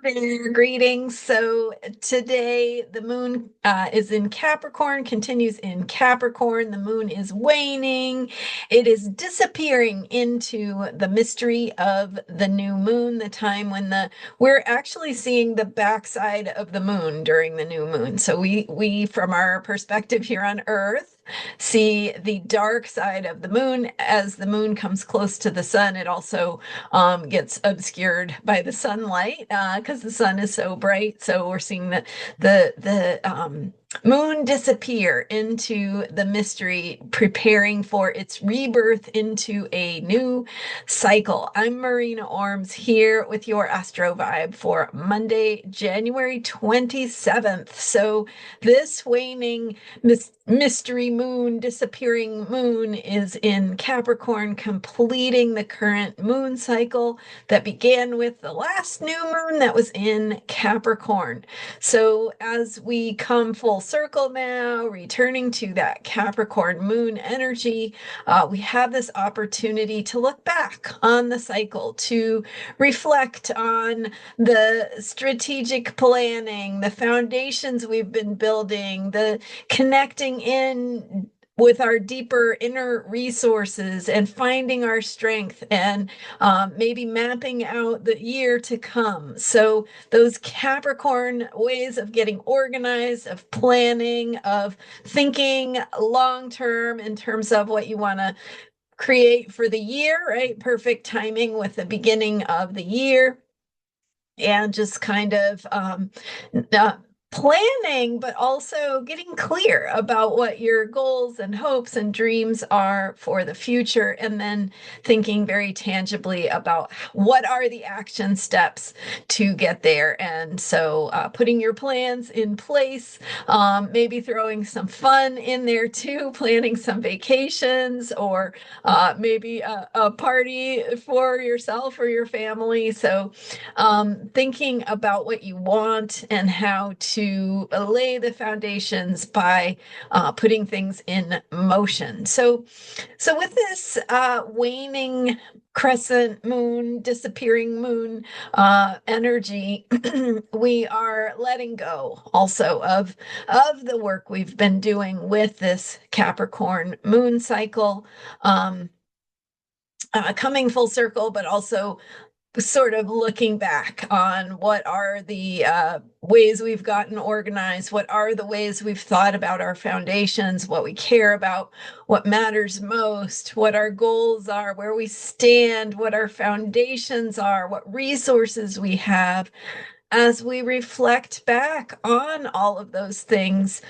There, greetings. So today the moon is in Capricorn, continues in Capricorn. The moon is waning. It is disappearing into the mystery of the new moon, the time when we're actually seeing the backside of the moon during the new moon. So we from our perspective here on Earth see the dark side of the moon. As the moon comes close to the sun, it also gets obscured by the sunlight because the sun is so bright. So we're seeing the moon disappear into the mystery, preparing for its rebirth into a new cycle. I'm Marina Orms here with your Astro Vibe for Monday, January 27th. So this waning mystery moon, disappearing moon is in Capricorn, completing the current moon cycle that began with the last new moon that was in Capricorn. So as we come full circle now, returning to that Capricorn moon energy, we have this opportunity to look back on the cycle, to reflect on the strategic planning, the foundations we've been building, the connecting in with our deeper inner resources and finding our strength and maybe mapping out the year to come. So those Capricorn ways of getting organized, of planning, of thinking long term in terms of what you want to create for the year, right? Perfect timing with the beginning of the year and just kind of uh, planning, but also getting clear about what your goals and hopes and dreams are for the future, and then thinking very tangibly about what are the action steps to get there. And so putting your plans in place, maybe throwing some fun in there too, planning some vacations or maybe a party for yourself or your family. So thinking about what you want and how to lay the foundations by putting things in motion. So with this waning crescent moon, disappearing moon energy, we are letting go also of the work we've been doing with this Capricorn moon cycle. Coming full circle, but also sort of looking back on what are the ways we've gotten organized, what are the ways we've thought about our foundations, what we care about, what matters most, what our goals are, where we stand, what our foundations are, what resources we have, as we reflect back on all of those things,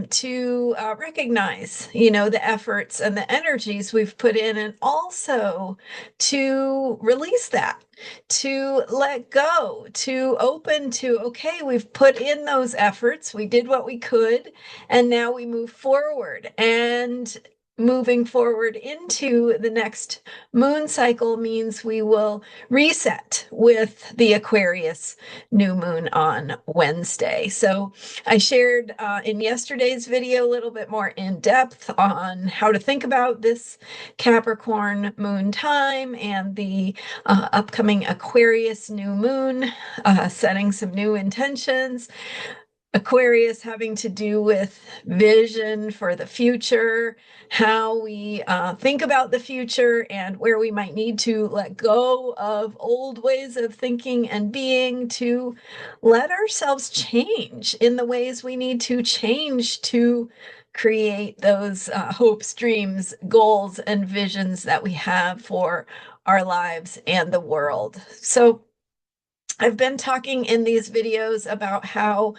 to recognize, the efforts and the energies we've put in, and also to release that, to let go, to open to, okay, we've put in those efforts, we did what we could, and now we move forward. And moving forward into the next moon cycle means we will reset with the Aquarius new moon on Wednesday. So I shared in yesterday's video a little bit more in depth on how to think about this Capricorn moon time and the upcoming Aquarius new moon, setting some new intentions. Aquarius having to do with vision for the future, how we think about the future, and where we might need to let go of old ways of thinking and being to let ourselves change in the ways we need to change to create those hopes, dreams, goals, and visions that we have for our lives and the world. So I've been talking in these videos about how,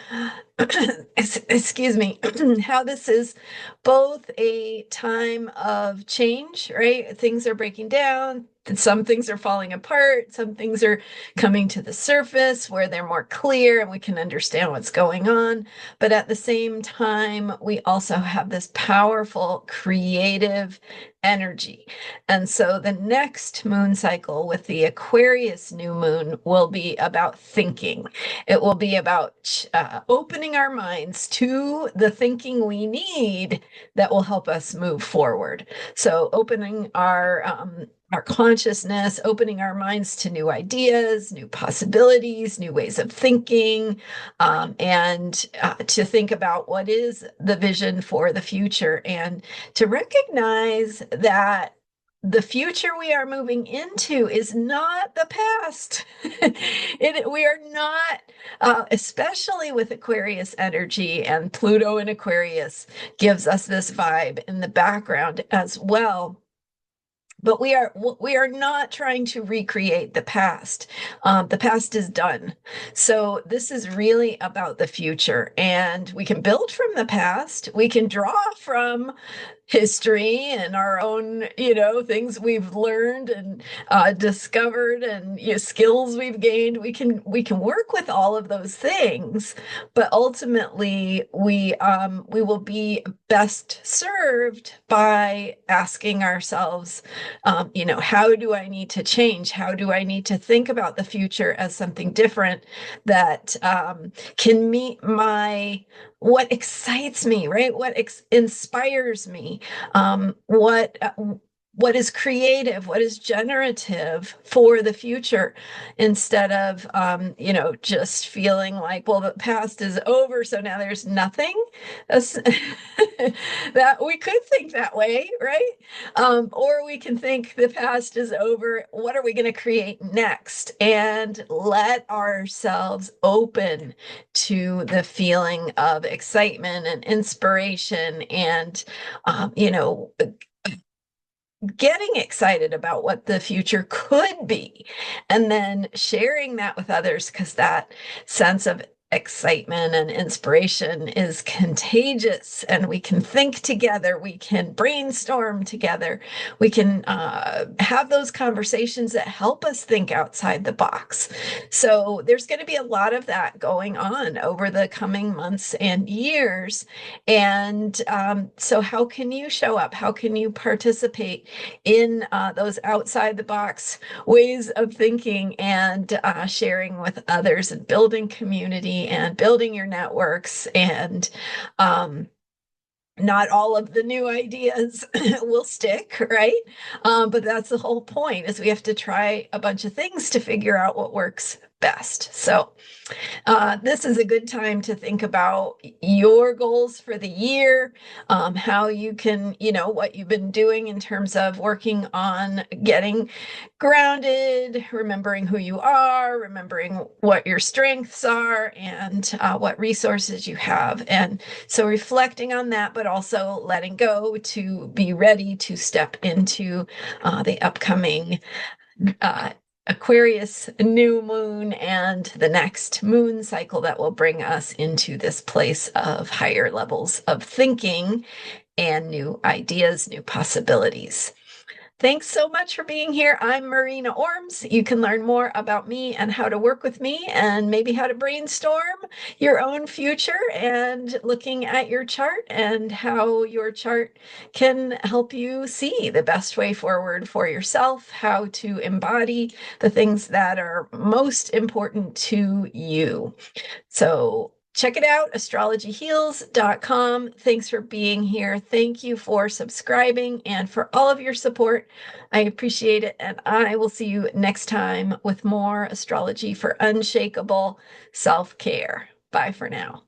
excuse me, how this is both a time of change, right? Things are breaking down. Some things are falling apart. Some things are coming to the surface where they're more clear and we can understand what's going on. But at the same time, we also have this powerful creative energy. And so the next moon cycle with the Aquarius new moon will be about thinking. It will be about opening our minds to the thinking we need that will help us move forward. So opening our our consciousness, opening our minds to new ideas, new possibilities, new ways of thinking, and to think about what is the vision for the future, and to recognize that the future we are moving into is not the past. We are not, especially with Aquarius energy, and Pluto in Aquarius gives us this vibe in the background as well. But we are not trying to recreate the past. The past is done. So this is really about the future, and we can build from the past. We can draw from history and our own, things we've learned and discovered, and skills we've gained. We can work with all of those things, but ultimately we will be best served by asking ourselves, how do I need to change? How do I need to think about the future as something different that can meet what excites me, right? What inspires me, what is creative, what is generative for the future, instead of just feeling like, well, the past is over, so now there's nothing. That we could think that way, right? Or we can think the past is over, what are we going to create next? And let ourselves open to the feeling of excitement and inspiration, and getting excited about what the future could be, and then sharing that with others, because that sense of excitement and inspiration is contagious, and we can think together, we can brainstorm together, we can have those conversations that help us think outside the box. So there's going to be a lot of that going on over the coming months and years. And so how can you show up? How can you participate in those outside the box ways of thinking, and sharing with others, and building community, and building your networks? And not all of the new ideas will stick, right? But that's the whole point, is we have to try a bunch of things to figure out what works best. So this is a good time to think about your goals for the year, how you can, what you've been doing in terms of working on getting grounded, remembering who you are, remembering what your strengths are, and what resources you have. And so reflecting on that, but also letting go to be ready to step into the upcoming Aquarius new moon, and the next moon cycle that will bring us into this place of higher levels of thinking and new ideas, new possibilities. Thanks so much for being here. I'm Marina Orms. You can learn more about me and how to work with me, and maybe how to brainstorm your own future, and looking at your chart and how your chart can help you see the best way forward for yourself, how to embody the things that are most important to you. So check it out, astrologyheals.com. Thanks for being here. Thank you for subscribing and for all of your support. I appreciate it. And I will see you next time with more astrology for unshakable self-care. Bye for now.